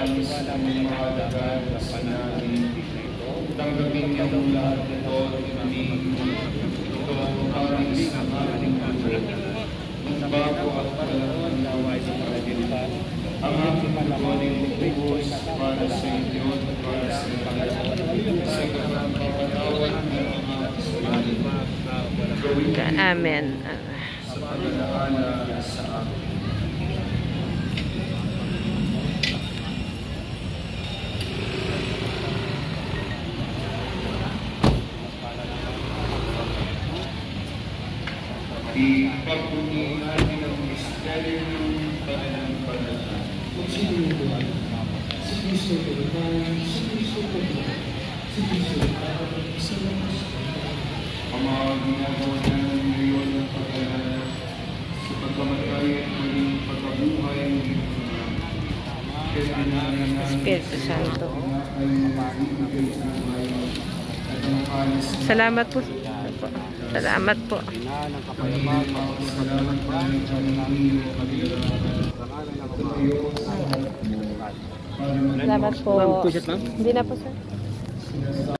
nais aming mahalagaan sa panahon ito. Tanggapin niyo ang lahat ito at aming ito ang aming sinamaling ng bago at palawang naway sa pagkita. Ang aking malawaning lubos para sa inyo at para sa Panginoon sa kapatawad ng mga kasalanan. Amen. Sa pag-alaala sa amin. Ipagpuni natin ang misteryo ng pananampalataya. Kung sino yung buwan, si Kristo Pilipan, si Kristo Pilipan, si Kristo Pilipan, sa mga ang mga ginagawa namin ngayon ng pag-alala sa pagkamatay at maging pagkabuhay ng Espiritu Santo. Salamat po. Salamat po. Salamat po. Hindi na po, sir.